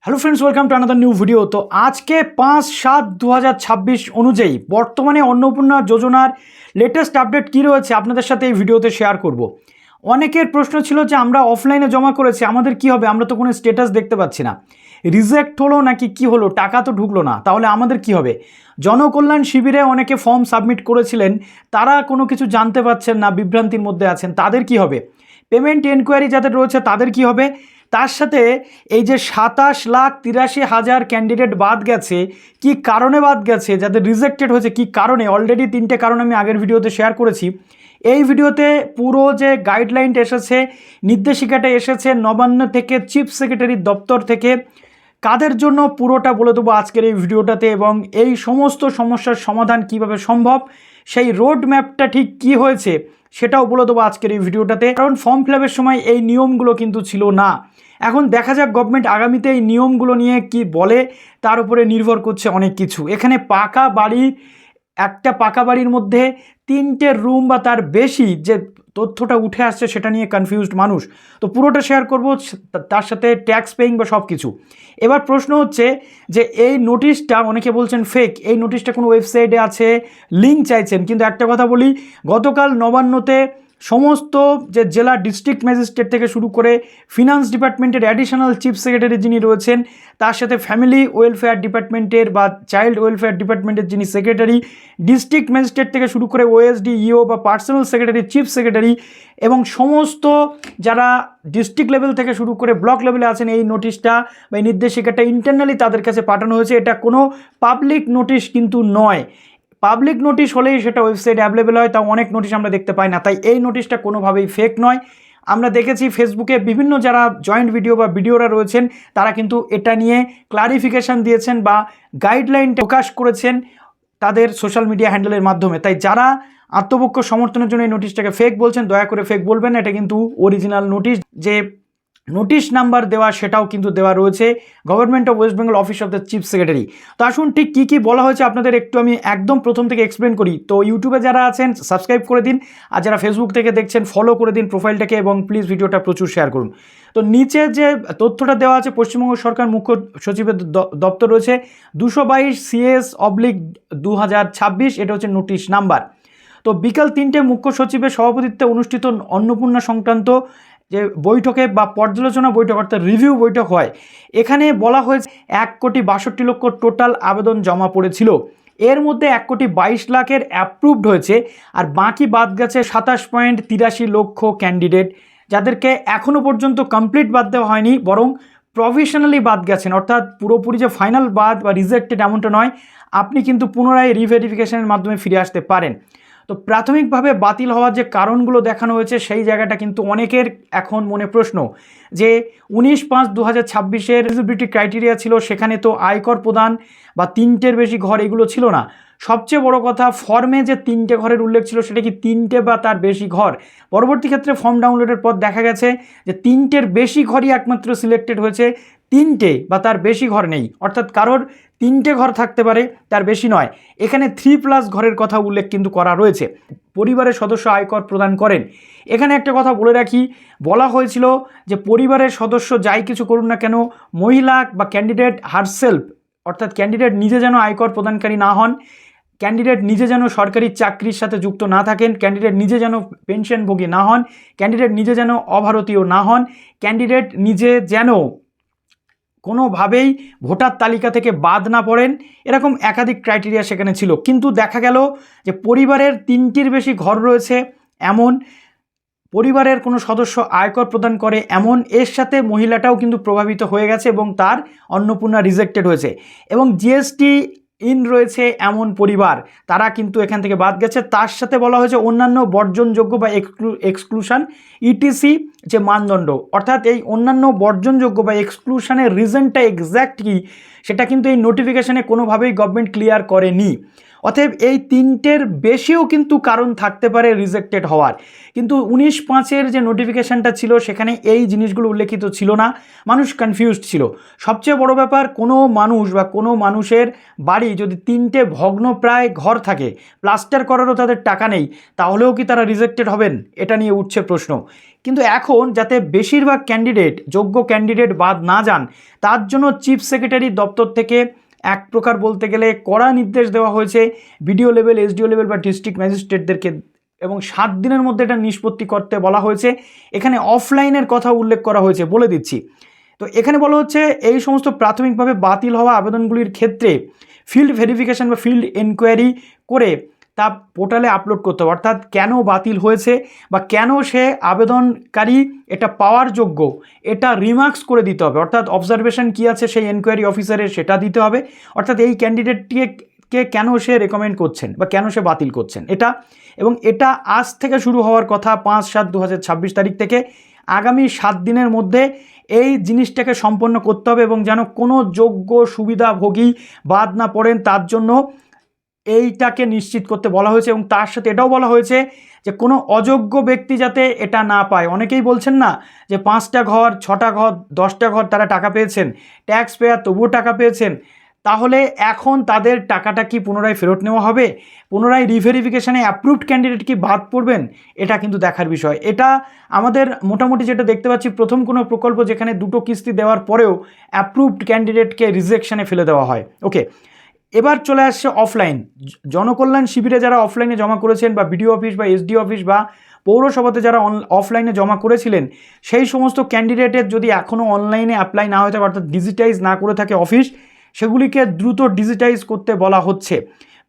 Hello friends, welcome to another new video. তো আজকে 5/7/2026 অনুযায়ী বর্তমানে অন্নপূর্ণা যোজনার লেটেস্ট আপডেট কী রয়েছে আপনাদের সাথে এই ভিডিওতে শেয়ার করব। অনেকের প্রশ্ন ছিল যে আমরা অফলাইনে জমা করেছি, আমাদের কি হবে, আমরা তো কোনো স্ট্যাটাস দেখতে পাচ্ছি না, রিজেক্ট হলো নাকি কি হলো, টাকা তো ঢুকলো না, তাহলে আমাদের কি হবে। জনকল্যাণ শিবিরে অনেকে ফর্ম সাবমিট করেছিলেন, তারা কোনো কিছু জানতে পারছেন না, বিভ্রান্তির মধ্যে আছেন, তাদের কি হবে। পেমেন্ট এনকোয়ারি যাদের রয়েছে তাদের কি হবে। তার সাথে এই যে 27,83,000 ক্যান্ডিডেট বাদ গেছে, কি কারণে বাদ গেছে, যাদের রিজেক্টেড হয়েছে কি কারণে, অলরেডি 3টে কারণ আমি আগের ভিডিওতে শেয়ার করেছি। এই ভিডিওতে পুরো যে গাইডলাইনটা এসেছে, নির্দেশিকাটা এসেছে নবান্ন থেকে, চিফ সেক্রেটারির দপ্তর থেকে, কাদের জন্য পুরোটা বলে দেবো আজকের এই ভিডিওটাতে। এবং এই সমস্ত সমস্যার সমাধান কিভাবে সম্ভব, সেই রোড ম্যাপটা ঠিক কি হয়েছে সেটাও বলে দেবো আজকের এই ভিডিওটাতে। কারণ ফর্ম ফিল আপের সময় এই নিয়মগুলো কিন্তু ছিল না। এখন দেখা যাক গভর্নমেন্ট আগামীতে এই নিয়মগুলো নিয়ে কি বলে, তার উপরে নির্ভর করছে অনেক কিছু। এখানে পাকা বাড়ি, একটা পাকা বাড়ির মধ্যে 3টে রুম বা তার বেশি যে তথ্যটা উঠে আসছে সেটা নিয়ে কনফিউজড মানুষ। তো পুরোটা শেয়ার করব, তার সাথে ট্যাক্স পেইং বা সব কিছু। এবার প্রশ্ন হচ্ছে যে এই নোটিশটা অনেকে বলছেন ফেক, এই নোটিশটা কোনো ওয়েবসাইটে আছে, লিঙ্ক চাইছেন। কিন্তু একটা কথা বলি, গতকাল নবান্নতে সমস্ত যে জেলা ডিস্ট্রিক্ট ম্যাজিস্ট্রেট থেকে শুরু করে ফিনান্স ডিপার্টমেন্টের অ্যাডিশনাল চিফ সেক্রেটারি যিনি রয়েছেন, তার সাথে ফ্যামিলি ওয়েলফেয়ার ডিপার্টমেন্টের বা চাইল্ড ওয়েলফেয়ার ডিপার্টমেন্টের যিনি সেক্রেটারি, ডিস্ট্রিক্ট ম্যাজিস্ট্রেট থেকে শুরু করে ওএসডি, ইও বা পার্সোনাল সেক্রেটারি, চিফ সেক্রেটারি এবং সমস্ত যারা ডিস্ট্রিক্ট লেভেল থেকে শুরু করে ব্লক লেভেলে আছেন, এই নোটিশটা বা এই নির্দেশিকাটা ইন্টারনালি তাদের কাছে পাঠানো হয়েছে। এটা কোনো পাবলিক নোটিশ কিন্তু নয়। পাবলিক নোটিশ হলেই সেটা ওয়েবসাইটে অ্যাভেলেবেল হয়, তাও অনেক নোটিশ আমরা দেখতে পাই না। তাই এই নোটিশটা কোনোভাবেই ফেক নয়। আমরা দেখেছি ফেসবুকে বিভিন্ন যারা জয়েন্ট ভিডিও বা ভিডিওরা রয়েছেন, তারা কিন্তু এটা নিয়ে ক্লারিফিকেশান দিয়েছেন বা গাইডলাইন প্রকাশ করেছেন তাদের সোশ্যাল মিডিয়া হ্যান্ডেলের মাধ্যমে। তাই যারা আত্মপক্ষ সমর্থনের জন্য এই নোটিশটাকে ফেক বলছেন, দয়া করে ফেক বলবেন না। এটা কিন্তু অরিজিনাল নোটিশ। যে নোটিশ নাম্বার দেওয়া সেটাও কিন্তু দেওয়া রয়েছে government of West Bengal, office of the chief secretary. তো আসুন ঠিক কী কী বলা হয়েছে আপনাদের একটু আমি একদম প্রথম থেকে এক্সপ্লেন করি। তো ইউটিউবে যারা আছেন সাবস্ক্রাইব করে দিন, আর যারা ফেসবুক থেকে দেখছেন ফলো করে দিন প্রোফাইলটাকে, এবং প্লিজ ভিডিওটা প্রচুর শেয়ার করুন। তো নিচে যে তথ্যটা দেওয়া আছে, পশ্চিমবঙ্গ সরকার মুখ্য সচিবের দপ্তর রয়েছে 222 CS/2026, এটা হচ্ছে নোটিশ নাম্বার। তো বিকাল 3টে মুখ্য সচিবের সভাপতিত্বে অনুষ্ঠিত অন্নপূর্ণা সংক্রান্ত যে বৈঠকে বা পর্যালোচনা বৈঠক অর্থাৎ রিভিউ বৈঠক হয়, এখানে বলা হয়েছে 1,62,00,000 টোটাল আবেদন জমা পড়েছিল। এর মধ্যে 1,22,00,000 অ্যাপ্রুভড হয়েছে, আর বাকি বাদ গেছে 27.83 লক্ষ ক্যান্ডিডেট, যাদেরকে এখনও পর্যন্ত কমপ্লিট বাদ দেওয়া হয়নি, বরং প্রভিশনালি বাদ গেছেন। অর্থাৎ পুরোপুরি যে ফাইনাল বাদ বা রিজেক্টেড এমনটা নয়, আপনি কিন্তু পুনরায় রিভেরিফিকেশনের মাধ্যমে ফিরে আসতে পারেন। তো প্রাথমিকভাবে বাতিল হওয়ার যে কারণগুলো দেখানো হয়েছে, সেই জায়গাটা কিন্তু অনেকের এখন মনে প্রশ্ন যে 19/5/2026 এলিজিবিলিটি ক্রাইটেরিয়া ছিল, সেখানে তো আয়কর প্রদান বা 3টের বেশি ঘর এগুলো ছিল না। সবচেয়ে বড় কথা, ফর্মে যে 3টে ঘরের উল্লেখ ছিল সেটা কি 3টে বা তার বেশি ঘর। পরবর্তী ক্ষেত্রে ফর্ম ডাউনলোডের পর দেখা গেছে যে 3টের বেশি ঘরই একমাত্র সিলেক্টেড হয়েছে, 3টে বা তার বেশি ঘর নেই। অর্থাৎ কারোর 3টে ঘর থাকতে পারে, তার বেশি নয়। এখানে 3+ ঘরের কথা উল্লেখ কিন্তু করা রয়েছে। পরিবারের সদস্য আয়কর প্রদান করেন। এখানে একটা কথা বলে রাখি, বলা হয়েছিল যে পরিবারের সদস্য যাই কিছু করুন না কেন, মহিলা বা ক্যান্ডিডেট হারসেলফ, অর্থাৎ ক্যান্ডিডেট নিজে যেন আয়কর প্রদানকারী না হন, ক্যান্ডিডেট নিজে যেন সরকারি চাকরির সাথে যুক্ত না থাকেন, ক্যান্ডিডেট নিজে যেন পেনশনভোগী না হন, ক্যান্ডিডেট নিজে যেন অভারতীয় না হন, ক্যান্ডিডেট নিজে যেন কোনোভাবেই ভোটার তালিকা থেকে বাদ না পড়েন। এরকম একাধিক ক্রাইটেরিয়া সেখানে ছিল। কিন্তু দেখা গেল যে পরিবারের 3টির বেশি ঘর রয়েছে এমন, পরিবারের কোনো সদস্য আয়কর প্রদান করে এমন, এর সাথে মহিলাটাও কিন্তু প্রভাবিত হয়ে গেছে এবং তার অন্নপূর্ণা রিজেক্টেড হয়েছে। এবং জিএসটি ইন রয়েছে এমন পরিবার, তারা কিন্তু এখান থেকে বাদ গেছে। তার সাথে বলা হয়েছে অন্যান্য বর্জনযোগ্য বা এক্সক্লুশন ইটিসি যে মানদণ্ড, অর্থাৎ এই অন্যান্য বর্জনযোগ্য বা এক্সক্লুশনের রিজনটা এক্স্যাক্ট কী সেটা কিন্তু এই নোটিফিকেশানে কোনোভাবেই গভর্নমেন্ট ক্লিয়ার করেনি। অতএব এই তিনটের বেশিও কিন্তু কারণ থাকতে পারে রিজেক্টেড হওয়ার, কিন্তু 19/5-এর যে নোটিফিকেশানটা ছিল সেখানে এই জিনিসগুলো উল্লেখিত ছিল না, মানুষ কনফিউজড ছিল। সবচেয়ে বড় ব্যাপার, কোনো মানুষ বা কোনো মানুষের বাড়ি যদি 3টে ভগ্নপ্রায় ঘর থাকে, প্লাস্টার করারও তাদের টাকা নেই, তাহলেও কি তারা রিজেক্টেড হবেন? এটা নিয়ে উঠছে প্রশ্ন। কিন্তু এখন যাতে বেশিরভাগ ক্যান্ডিডেট, যোগ্য ক্যান্ডিডেট বাদ না যান, তার জন্য চিফ সেক্রেটারির দপ্তর থেকে এক প্রকার বলতে গেলে কড়া নির্দেশ দেওয়া হয়েছে বিডিও লেভেল, এসডিও লেভেল বা ডিস্ট্রিক্ট ম্যাজিস্ট্রেটদেরকে, এবং 7 দিনের মধ্যে এটা নিষ্পত্তি করতে বলা হয়েছে। এখানে অফলাইনের কথা উল্লেখ করা হয়েছে, বলে দিচ্ছি। তো এখানে বলা হচ্ছে এই সমস্ত প্রাথমিকভাবে বাতিল হওয়া আবেদনগুলির ক্ষেত্রে ফিল্ড ভেরিফিকেশন বা ফিল্ড এনকোয়ারি করে তা পোর্টালে আপলোড করতে হবে। অর্থাৎ কেন বাতিল হয়েছে বা কেন সে আবেদনকারী এটা পাওয়ার যোগ্য, এটা রিমার্কস করে দিতে হবে। অর্থাৎ অবজারভেশন কী আছে সেই এনকোয়ারি অফিসারের, সেটা দিতে হবে। অর্থাৎ এই ক্যান্ডিডেটকে কেন সে রেকমেন্ড করছেন বা কেন সে বাতিল করছেন এটা, এবং এটা আজ থেকে শুরু হওয়ার কথা 5/7/2026 তারিখ থেকে। আগামী 7 দিনের মধ্যে এই জিনিসটাকে সম্পন্ন করতে হবে, এবং যেন কোনো যোগ্য সুবিধাভোগী বাদ না পড়েন তার জন্য এইটাকে নিশ্চিত করতে বলা হয়েছে। এবং তার সাথে এটাও বলা হয়েছে যে কোনো অযোগ্য ব্যক্তি যাতে এটা না পায়। অনেকেই বলছেন না যে 5টা ঘর, 6টা ঘর, 10টা ঘর তারা টাকা পেয়েছেন, ট্যাক্স পেয়ার তবুও টাকা পেয়েছেন, তাহলে এখন তাদের টাকাটা কি পুনরায় ফেরত নেওয়া হবে? পুনরায় রিভেরিফিকেশানে অ্যাপ্রুভড ক্যান্ডিডেট কি বাদ পড়বেন? এটা কিন্তু দেখার বিষয়। এটা আমাদের মোটামুটি যেটা দেখতে পাচ্ছি, প্রথম কোনো প্রকল্প যেখানে 2টো কিস্তি দেওয়ার পরেও অ্যাপ্রুভড ক্যান্ডিডেটকে রিজেকশনে ফেলে দেওয়া হয়। ওকে, এবার চলে আসছে অফলাইন। জনকল্যাণ শিবিরে যারা অফলাইনে জমা করেছেন, বা বিডিও অফিস বা এসডি অফিস বা পৌরসভাতে যারা অফলাইনে জমা করেছিলেন, সেই সমস্ত ক্যান্ডিডেটের যদি এখনও অনলাইনে অ্যাপ্লাই না হয়ে থাকে, অর্থাৎ ডিজিটাইজ না করে থাকে অফিস, সেগুলিকে দ্রুত ডিজিটাইজ করতে বলা হচ্ছে।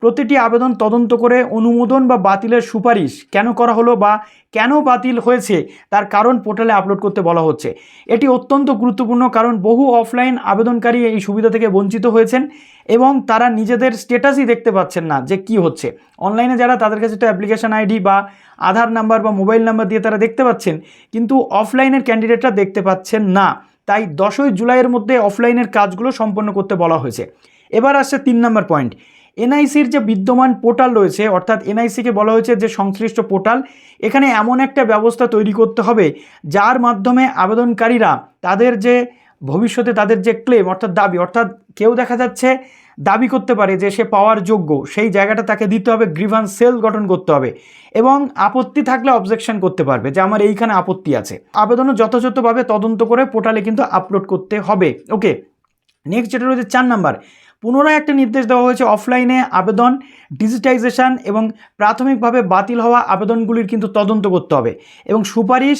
প্রতিটি আবেদন তদন্ত করে অনুমোদন বা বাতিলের সুপারিশ কেন করা হলো বা কেন বাতিল হয়েছে তার কারণ পোর্টালে আপলোড করতে বলা হচ্ছে। এটি অত্যন্ত গুরুত্বপূর্ণ, কারণ বহু অফলাইন আবেদনকারী এই সুবিধা থেকে বঞ্চিত হয়েছেন এবং তারা নিজেদের স্ট্যাটাসই দেখতে পাচ্ছেন না যে কি হচ্ছে। অনলাইনে যারা, তাদের কাছে তো অ্যাপ্লিকেশন আইডি বা আধার নাম্বার বা মোবাইল নাম্বার দিয়ে তারা দেখতে পাচ্ছেন, কিন্তু অফলাইনের ক্যান্ডিডেটরা দেখতে পাচ্ছেন না। তাই 10ই জুলাইয়ের মধ্যে অফলাইনের কাজগুলো সম্পন্ন করতে বলা হয়েছে। এবার আসছে 3 নম্বর পয়েন্ট। এনআইসির যে বিদ্যমান পোর্টাল রয়েছে, অর্থাৎ এনআইসিকে বলা হয়েছে যে সংশ্লিষ্ট পোর্টাল, এখানে এমন একটা ব্যবস্থা তৈরি করতে হবে যার মাধ্যমে আবেদনকারীরা তাদের যে ভবিষ্যতে তাদের যে ক্লেম অর্থাৎ দাবি, অর্থাৎ কেউ দেখা যাচ্ছে দাবি করতে পারে যে সে পাওয়ার যোগ্য, সেই জায়গাটা তাকে দিতে হবে, গ্রিভান্স সেল গঠন করতে হবে, এবং আপত্তি থাকলে অবজেকশন করতে পারবে যে আমার এইখানে আপত্তি আছে। আবেদনও যথাযথভাবে তদন্ত করে পোর্টালে কিন্তু আপলোড করতে হবে। ওকে, নেক্সট যেটা রয়েছে 4 নাম্বার, পুনরায় একটা নির্দেশ দেওয়া হয়েছে অফলাইনে আবেদন ডিজিটাইজেশন এবং প্রাথমিকভাবে বাতিল হওয়া আবেদনগুলির কিন্তু তদন্ত করতে হবে, এবং সুপারিশ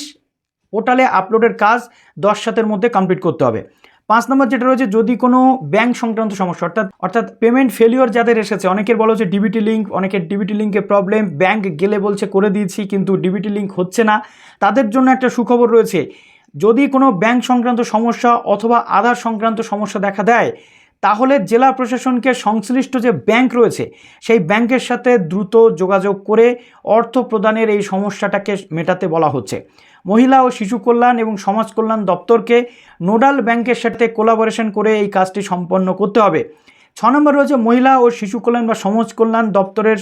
পোর্টালে আপলোডের কাজ 10/7-এর মধ্যে কমপ্লিট করতে হবে। 5 নম্বর যেটা রয়েছে, যদি কোনো ব্যাংক সংক্রান্ত সমস্যা অর্থাৎ পেমেন্ট ফেলিওর যাদের এসেছে, অনেকের বলা হচ্ছে ডিবিটি লিঙ্ক, অনেকের ডিবিটি লিঙ্কে প্রবলেম, ব্যাংক গেলে বলছে করে দিয়েছি কিন্তু ডিবিটি লিঙ্ক হচ্ছে না, তাদের জন্য একটা সুখবর রয়েছে। যদি কোনো ব্যাংক সংক্রান্ত সমস্যা অথবা আধার সংক্রান্ত সমস্যা দেখা দেয়, তাহলে জেলা প্রশাসনকে সংশ্লিষ্ট যে ব্যাংক রয়েছে সেই ব্যাংকের সাথে দ্রুত যোগাযোগ করে অর্থ প্রদানের এই সমস্যাটাকে মেটাতে বলা হচ্ছে। মহিলা ও শিশু কল্যাণ এবং সমাজ কল্যাণ দপ্তরকে নোডাল ব্যাংকের সাথে কোলাবোরেশন করে এই কাজটি সম্পন্ন করতে হবে। 6 নম্বর রয়েছে, মহিলা ও শিশু কল্যাণ বা সমাজ কল্যাণ দপ্তরের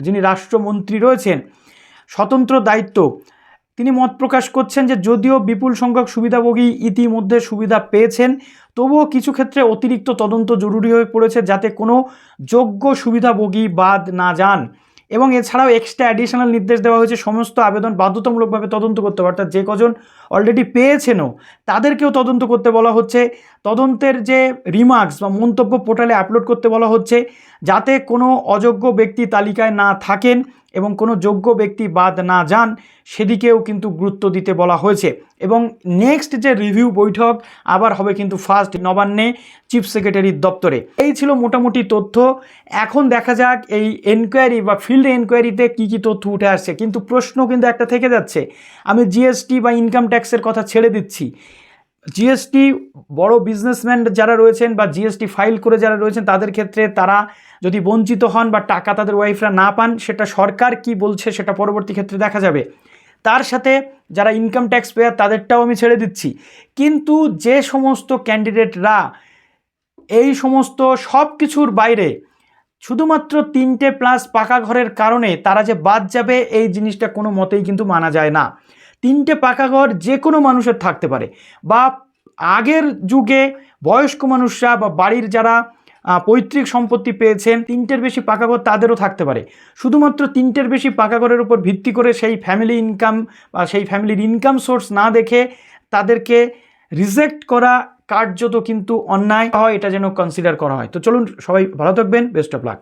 যিনি রাষ্ট্রমন্ত্রী রয়েছেন, স্বতন্ত্র দায়িত্ব, তিনি মত প্রকাশ করছেন যে যদিও বিপুল সংখ্যক সুবিধাভোগী ইতিমধ্যে সুবিধা পেয়েছেন, তবুও কিছু ক্ষেত্রে অতিরিক্ত তদন্ত জরুরি হয়ে পড়েছে যাতে কোনো যোগ্য সুবিধাভোগী বাদ না যান। এবং এছাড়াও এক্সট্রা অ্যাডিশনাল নির্দেশ দেওয়া হয়েছে সমস্ত আবেদন বাধ্যতামূলকভাবে তদন্ত করতে হবে, অর্থাৎ যে কজন অলরেডি পেয়েছেনও তাদেরকেও তদন্ত করতে বলা হচ্ছে। তদন্তের যে রিমার্কস বা মন্তব্য পোর্টালে আপলোড করতে বলা হচ্ছে যাতে কোনো অযোগ্য ব্যক্তি তালিকায় না থাকেন এবং কোনো যোগ্য ব্যক্তি বাদ না যান, সেদিকেও কিন্তু গুরুত্ব দিতে বলা হয়েছে। এবং নেক্সট যে রিভিউ বৈঠক আবার হবে কিন্তু 1 নবান্নে চিফ সেক্রেটারির দপ্তরে। এই ছিল মোটামুটি তথ্য। এখন দেখা যাক এই এনকোয়ারি বা ফিল্ড এনকোয়ারিতে কী কী তথ্য উঠে আসছে। কিন্তু প্রশ্ন কিন্তু একটা থেকে যাচ্ছে, আমি জিএসটি বা ইনকাম ট্যাক্সের কথা ছেড়ে দিচ্ছি, জিএসটি বড় বিজনেসম্যান যারা রয়েছেন বা জিএসটি ফাইল করে যারা রয়েছেন তাদের ক্ষেত্রে তারা যদি বঞ্চিত হন বা টাকা তাদের ওয়াইফরা না পান, সেটা সরকার কি বলছে সেটা পরবর্তী ক্ষেত্রে দেখা যাবে। তার সাথে যারা ইনকাম ট্যাক্স পেয়ার তাদেরটাও আমি ছেড়ে দিচ্ছি। কিন্তু যে সমস্ত ক্যান্ডিডেটরা এই সমস্ত সব কিছুর বাইরে শুধুমাত্র 3টে প্লাস পাকা ঘরের কারণে তারা যে বাদ যাবে এই জিনিসটা কোনো মতেই কিন্তু মানা যায় না। 3টে পাকা ঘর যে কোনো মানুষের থাকতে পারে, বা আগের যুগে বয়স্ক মানুষরা বা বাড়ির যারা পৈতৃক সম্পত্তি পেয়েছেন 3টের বেশি পাকা ঘর তাদেরও থাকতে পারে। শুধুমাত্র 3টের বেশি পাকা ঘরের উপর ভিত্তি করে সেই ফ্যামিলি ইনকাম বা সেই ফ্যামিলির ইনকাম সোর্স না দেখে তাদেরকে রিজেক্ট করা কার্যত কিন্তু অন্যায় হয়, এটা যেন কনসিডার করা হয়। তো চলুন সবাই ভালো থাকবেন, বেস্ট অফ লাক।